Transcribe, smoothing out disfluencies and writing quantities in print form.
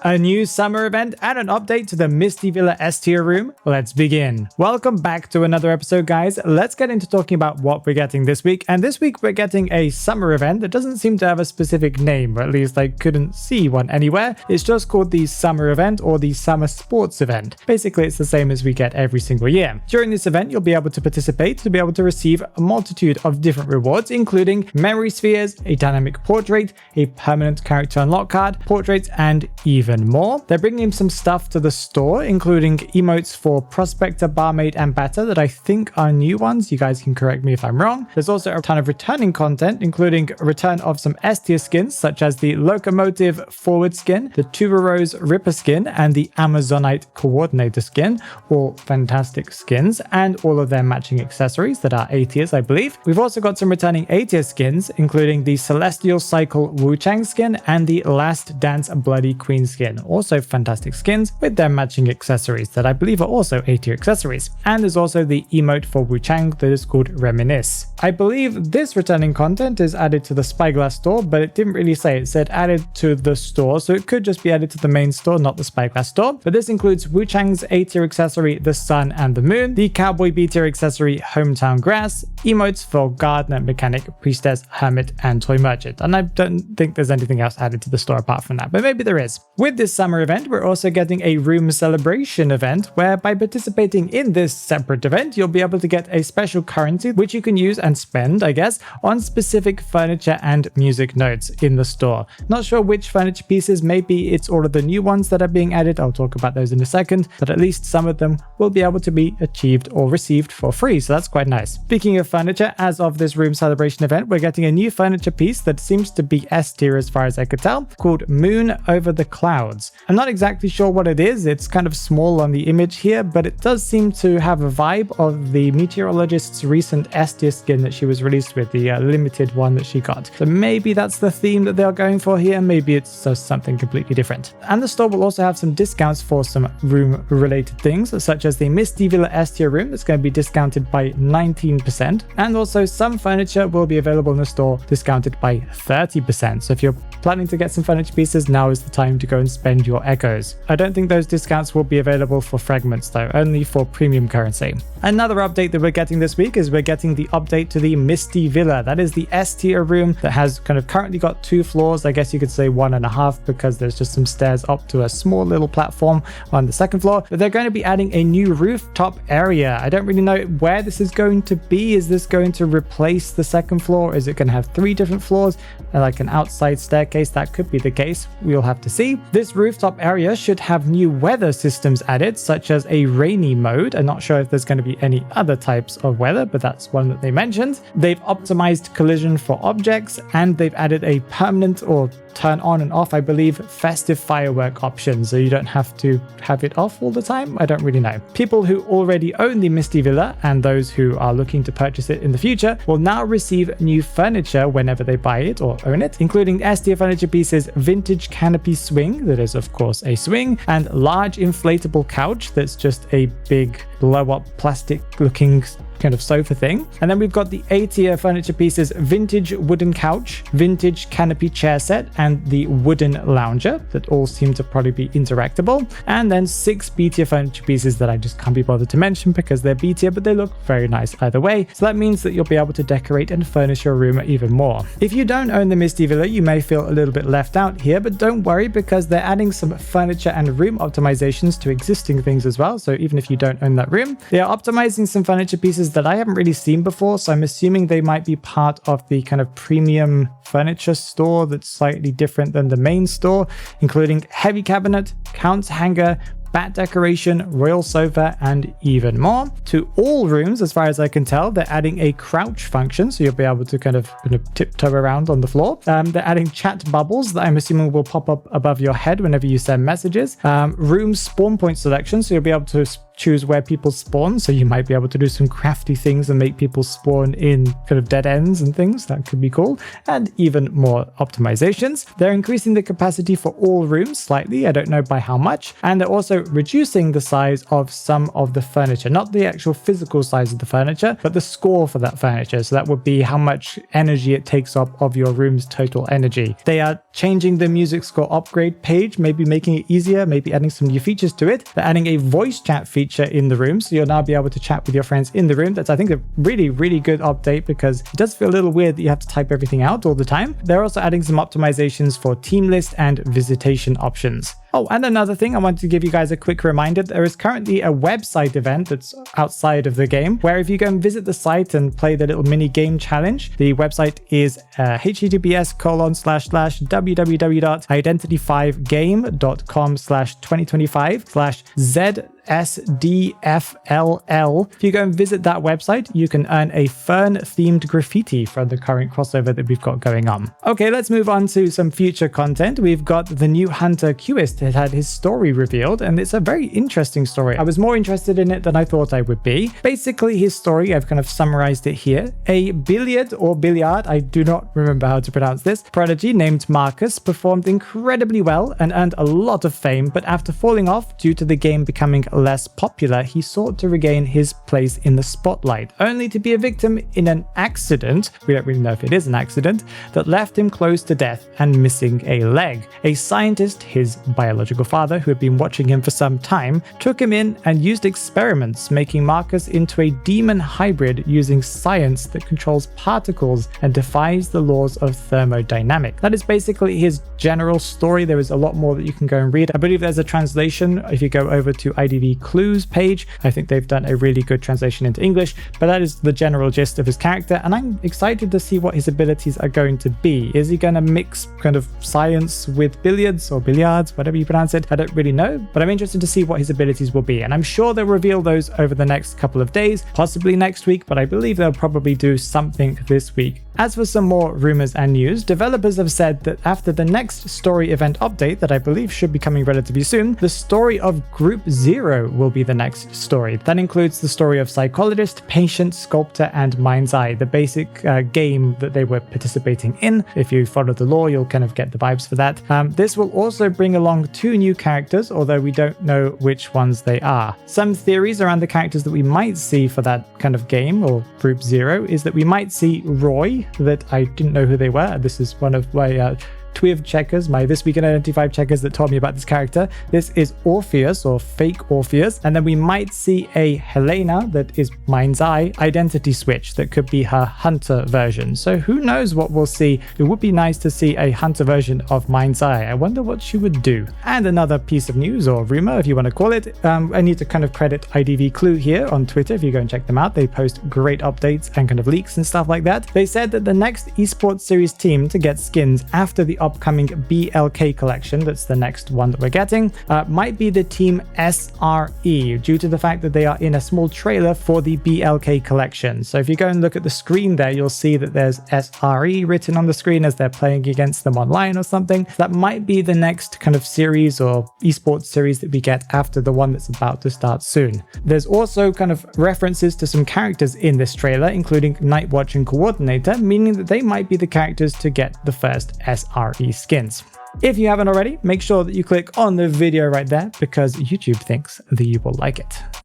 A new summer event and an update to the Misty Villa S tier room? Let's begin. Welcome back to another episode, guys. Let's get into talking about what we're getting this week. And this week we're getting a summer event that doesn't seem to have a specific name, or at least I couldn't see one anywhere. It's just called the summer event or the summer sports event. Basically, it's the same as we get every single year. During this event, you'll be able to participate to be able to receive a multitude of different rewards, including memory spheres, a dynamic portrait, a permanent character unlock card, portraits, and even more. They're bringing in some stuff to the store, including emotes for Prospector, Barmaid, and Batter that I think are new ones. You guys can correct me if I'm wrong. There's also a ton of returning content, including a return of some S tier skins, such as the Locomotive Forward skin, the Tuberose Ripper skin, and the Amazonite Coordinator skin. All fantastic skins, and all of their matching accessories that are A tiers, I believe. We've also got some returning A tier skins, including the Celestial Cycle Wu-Chang skin and the Last Dance Bloody Queen skin. Also fantastic skins with their matching accessories that I believe are also A tier accessories. And there's also the emote for Wu-Chang that is called Reminisce. I believe this returning content is added to the Spyglass store, but it didn't really say. It said added to the store, so it could just be added to the main store, not the Spyglass store. But this includes Wu-Chang's A tier accessory, the Sun and the Moon, the Cowboy B tier accessory, Hometown Grass, emotes for Gardener, Mechanic, Priestess, Hermit, and Toy Merchant. And I don't think there's anything else added to the store apart from that, but maybe there is. With this summer event, we're also getting a room celebration event where by participating in this separate event, you'll be able to get a special currency which you can use and spend, I guess, on specific furniture and music notes in the store. Not sure which furniture pieces, maybe it's all of the new ones that are being added. I'll talk about those in a second, but at least some of them will be able to be achieved or received for free, so that's quite nice. Speaking of furniture, as of this room celebration event, we're getting a new furniture piece that seems to be S tier as far as I could tell, called Moon Over the Clouds. I'm not exactly sure what it is. It's kind of small on the image here, but it does seem to have a vibe of the meteorologist's recent S tier skin that she was released with, the limited one that she got. So maybe that's the theme that they're going for here. Maybe it's just something completely different. And the store will also have some discounts for some room related things, such as the Misty Villa S tier room that's going to be discounted by 19%. And also some furniture will be available in the store discounted by 30%. So if you're planning to get some furniture pieces, now is the time to go and spend your echoes. I don't think those discounts will be available for fragments though, only for premium currency. Another update that we're getting this week is we're getting the update to the Misty Villa. That is the S tier room that has kind of currently got 2 floors. I guess you could say 1.5 because there's just some stairs up to a small little platform on the second floor. But they're going to be adding a new rooftop area. I don't really know where this is going to be. Is this going to replace the second floor? Is it going to have 3 different floors and like an outside staircase? That could be the case. We'll have to see. This rooftop area should have new weather systems added, such as a rainy mode. I'm not sure if there's going to be any other types of weather, but that's one that they mentioned. They've optimized collision for objects, and they've added a permanent or turn on and off, I believe, festive firework option, so you don't have to have it off all the time. I don't really know. People who already own the Misty Villa and those who are looking to purchase it in the future will now receive new furniture whenever they buy it or own it, including S tier furniture pieces, vintage canopy swing, that is of course a swing, and large inflatable couch that's just a big blow up plastic looking kind of sofa thing. And then we've got the A tier furniture pieces, vintage wooden couch, vintage canopy chair set, and the wooden lounger that all seem to probably be interactable. And then 6 B tier furniture pieces that I just can't be bothered to mention because they're B tier, but they look very nice either way. So that means that you'll be able to decorate and furnish your room even more. If you don't own the Misty Villa, you may feel a little bit left out here, but don't worry because they're adding some furniture and room optimizations to existing things as well. So even if you don't own that room, they are optimizing some furniture pieces that I haven't really seen before, so I'm assuming they might be part of the kind of premium furniture store that's slightly different than the main store, including heavy cabinet, count's hanger, bat decoration, royal sofa, and even more. To all rooms, as far as I can tell, they're adding a crouch function, so you'll be able to kind of tiptoe around on the floor. They're adding chat bubbles that I'm assuming will pop up above your head whenever you send messages. Room spawn point selection, so you'll be able to choose where people spawn, so you might be able to do some crafty things and make people spawn in kind of dead ends and things. That could be cool. And even more optimizations. They're increasing the capacity for all rooms slightly, I don't know by how much, and they're also reducing the size of some of the furniture, not the actual physical size of the furniture, but the score for that furniture. So that would be how much energy it takes up of your room's total energy. They are changing the music score upgrade page, maybe making it easier, maybe adding some new features to it. They're adding a voice chat feature in the room, so you'll now be able to chat with your friends in the room. That's, I think, a really, really good update because it does feel a little weird that you have to type everything out all the time. They're also adding some optimizations for team list and visitation options. Oh, and another thing, I wanted to give you guys a quick reminder. There is currently a website event that's outside of the game, where if you go and visit the site and play the little mini game challenge, the website is https://www.identity5game.com/2025/ZSDFLL. If you go and visit that website, you can earn a Fern themed graffiti from the current crossover that we've got going on. Okay, let's move on to some future content. We've got the new Hunter Quest that had his story revealed, and it's a very interesting story. I was more interested in it than I thought I would be. Basically, his story, I've kind of summarized it here. A billiard, I do not remember how to pronounce this, prodigy named Marcus performed incredibly well and earned a lot of fame, but after falling off due to the game becoming less popular, he sought to regain his place in the spotlight, only to be a victim in an accident, we don't really know if it is an accident, that left him close to death and missing a leg. A scientist, his biological father, who had been watching him for some time, took him in and used experiments, making Marcus into a demon hybrid using science that controls particles and defies the laws of thermodynamics. That is basically his general story. There is a lot more that you can go and read. I believe there's a translation if you go over to IDV Clues page. I think they've done a really good translation into English, but that is the general gist of his character, and I'm excited to see what his abilities are going to be. Is he going to mix kind of science with billiards or billiards, whatever you pronounce it? I don't really know, but I'm interested to see what his abilities will be, and I'm sure they'll reveal those over the next couple of days, possibly next week, but I believe they'll probably do something this week. As for some more rumors and news, developers have said that after the next story event update that I believe should be coming relatively soon, the story of Group Zero will be the next story. That includes the story of Psychologist, Patient, Sculptor, and Mind's Eye, the basic game that they were participating in. If you follow the lore, you'll kind of get the vibes for that. This will also bring along 2 new characters, although we don't know which ones they are. Some theories around the characters that we might see for that kind of game, or Group Zero, is that we might see Roy, that I didn't know who they were. This is one of my Twiv checkers, my This Week in Identity 5 checkers that told me about this character. This is Orpheus, or fake Orpheus, and then we might see a Helena, that is Mind's Eye, identity switch, that could be her Hunter version. So who knows what we'll see. It would be nice to see a Hunter version of Mind's Eye. I wonder what she would do. And another piece of news, or rumor if you want to call it, I need to kind of credit IDV Clue here on Twitter. If you go and check them out, they post great updates and kind of leaks and stuff like that. They said that the next esports series team to get skins after the upcoming BLK collection, that's the next one that we're getting, might be the team SRE, due to the fact that they are in a small trailer for the BLK collection. So if you go and look at the screen there, you'll see that there's SRE written on the screen as they're playing against them online or something. That might be the next kind of series or esports series that we get after the one that's about to start soon. There's also kind of references to some characters in this trailer, including Nightwatch and Coordinator, meaning that they might be the characters to get the first SRE skins. If you haven't already, make sure that you click on the video right there because YouTube thinks that you will like it.